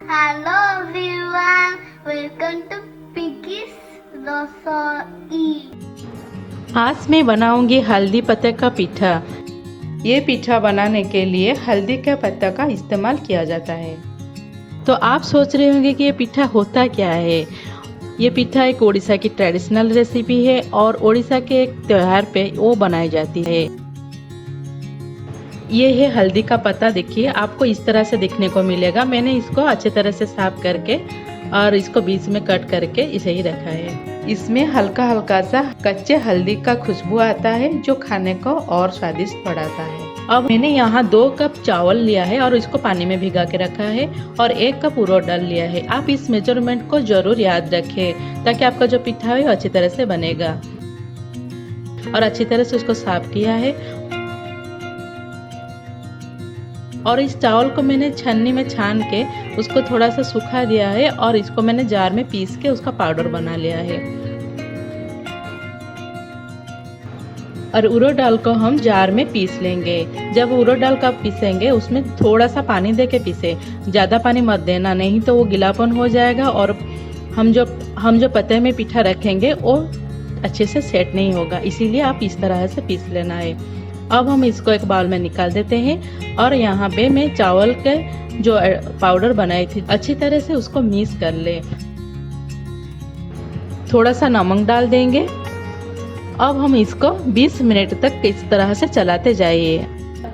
Hello everyone, welcome to Piggy's Rosoi. आज मैं बनाऊंगी हल्दी पत्ते का पीठा। ये पीठा बनाने के लिए हल्दी के पत्ता का इस्तेमाल किया जाता है। तो आप सोच रहे होंगे कि ये पीठा होता क्या है। ये पीठा एक उड़ीसा की ट्रेडिशनल रेसिपी है और उड़ीसा के एक त्योहार पे वो बनाई जाती है। ये है हल्दी का पत्ता। देखिए आपको इस तरह से दिखने को मिलेगा। मैंने इसको अच्छे तरह से साफ करके और इसको बीच में कट करके इसे ही रखा है। इसमें हल्का हल्का सा कच्चे हल्दी का खुशबू आता है जो खाने को और स्वादिष्ट बढ़ाता है। अब मैंने यहाँ 2 कप चावल लिया है और इसको पानी में भिगा के रखा है और 1 कप उड़द दाल लिया है। आप इस मेजरमेंट को जरूर याद रखें ताकि आपका जो पीठा है अच्छी तरह से बनेगा। और अच्छी तरह से उसको साफ किया है और इस चावल को मैंने छन्नी में छान के उसको थोड़ा सा सूखा दिया है और इसको मैंने जार में पीस के उसका पाउडर बना लिया है। और उड़द दाल को हम जार में पीस लेंगे। जब उड़द दाल का पीसेंगे उसमें थोड़ा सा पानी दे के पीसे, ज़्यादा पानी मत देना, नहीं तो वो गीलापन हो जाएगा और हम जो पत्ते में पीठा रखेंगे वो अच्छे से सेट नहीं होगा। इसीलिए आप इस तरह से पीस लेना है। अब हम इसको एक बाउल में निकाल देते हैं और यहाँ पे मैं चावल के जो पाउडर बनाई थी अच्छी तरह से उसको मिक्स कर ले। थोड़ा सा नमक डाल देंगे। अब हम इसको 20 मिनट तक इस तरह से चलाते जाइए।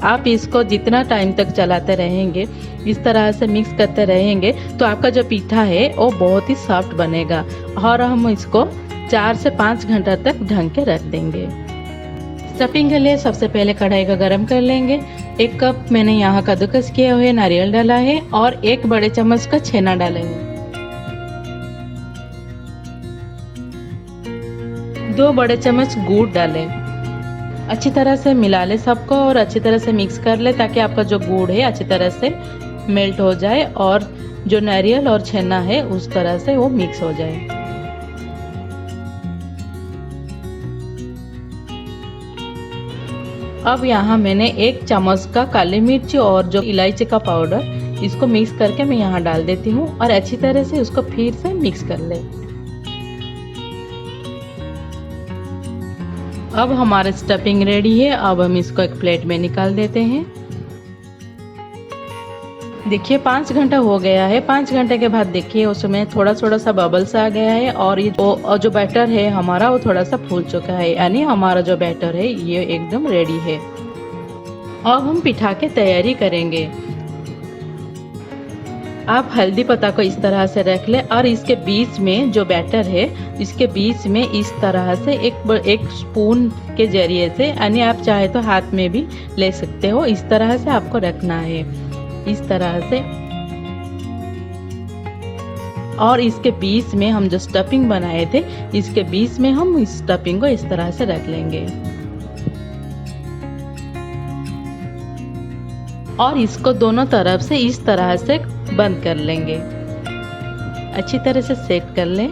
आप इसको जितना टाइम तक चलाते रहेंगे, इस तरह से मिक्स करते रहेंगे तो आपका जो पीठा है वो बहुत ही सॉफ्ट बनेगा। और हम इसको 4 से 5 घंटा तक ढक के रख देंगे। स्टफिंग के लिए सबसे पहले कढ़ाई को गरम कर लेंगे। 1 कप मैंने यहाँ कद्दूकस किए हुए नारियल डाला है और 1 बड़े चम्मच का छेना डालेंगे। 2 बड़े चम्मच गुड़ डालें। अच्छी तरह से मिला ले सबको और अच्छी तरह से मिक्स कर ले ताकि आपका जो गुड़ है अच्छी तरह से मेल्ट हो जाए और जो नारियल और छेना है उस तरह से वो मिक्स हो जाए। अब यहाँ मैंने 1 चम्मच का काली मिर्च और जो इलायची का पाउडर इसको मिक्स करके मैं यहाँ डाल देती हूँ और अच्छी तरह से उसको फिर से मिक्स कर ले। अब हमारा स्टफिंग रेडी है। अब हम इसको एक प्लेट में निकाल देते हैं। देखिए 5 घंटा हो गया है। 5 घंटे के बाद देखिए उसमें थोड़ा सा बबल्स आ गया है और ये जो बैटर है हमारा वो थोड़ा सा फूल चुका है, यानी हमारा जो बैटर है ये एकदम रेडी है। अब हम पिठा के तैयारी करेंगे। आप हल्दी पत्ता को इस तरह से रख ले और इसके बीच में जो बैटर है इसके बीच में इस तरह से एक स्पून के जरिए से, यानी आप चाहे तो हाथ में भी ले सकते हो, इस तरह से आपको रखना है, इस तरह से। और इसके बीच में हम जो स्टफिंग बनाए थे इसके बीच में हम इस स्टफिंग को इस तरह से रख लेंगे और इसको दोनों तरफ से इस तरह से बंद कर लेंगे। अच्छी तरह से सेट कर लें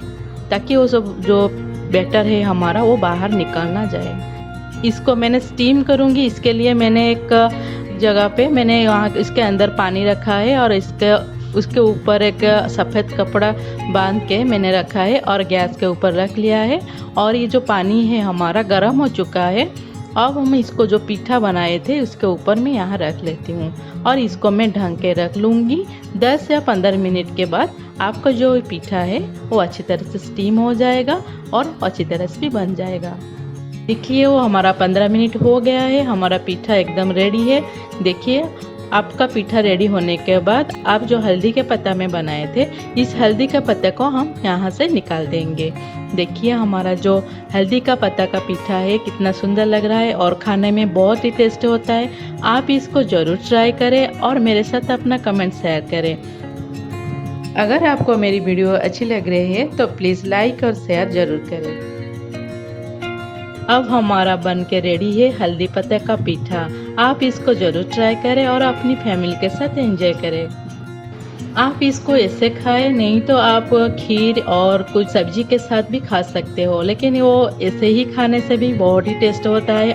ताकि वो जो बैटर है हमारा वो बाहर निकल ना जाए। इसको मैंने स्टीम करूँगी। इसके लिए मैंने एक जगह पे मैंने यहाँ इसके अंदर पानी रखा है और उसके ऊपर एक सफ़ेद कपड़ा बांध के मैंने रखा है और गैस के ऊपर रख लिया है। और ये जो पानी है हमारा गर्म हो चुका है। अब हम इसको जो पीठा बनाए थे उसके ऊपर मैं यहाँ रख लेती हूँ और इसको मैं ढक के रख लूँगी। 10 या 15 मिनट के बाद आपका जो पीठा है वो अच्छी तरह से स्टीम हो जाएगा और अच्छी तरह से भी बन जाएगा। देखिए वो हमारा 15 मिनट हो गया है। हमारा पीठा एकदम रेडी है। देखिए आपका पीठा रेडी होने के बाद आप जो हल्दी के पत्ता में बनाए थे इस हल्दी के पत्ते को हम यहाँ से निकाल देंगे। देखिए हमारा जो हल्दी का पत्ता का पीठा है कितना सुंदर लग रहा है और खाने में बहुत ही टेस्टी होता है। आप इसको ज़रूर ट्राई करें और मेरे साथ अपना कमेंट शेयर करें। अगर आपको मेरी वीडियो अच्छी लग रही है तो प्लीज़ लाइक और शेयर ज़रूर करें। अब हमारा बन के रेडी है हल्दी पत्ते का पीठा। आप इसको ज़रूर ट्राई करें और अपनी फैमिली के साथ एंजॉय करें। आप इसको ऐसे खाएं, नहीं तो आप खीर और कुछ सब्जी के साथ भी खा सकते हो, लेकिन वो ऐसे ही खाने से भी बहुत ही टेस्ट होता है।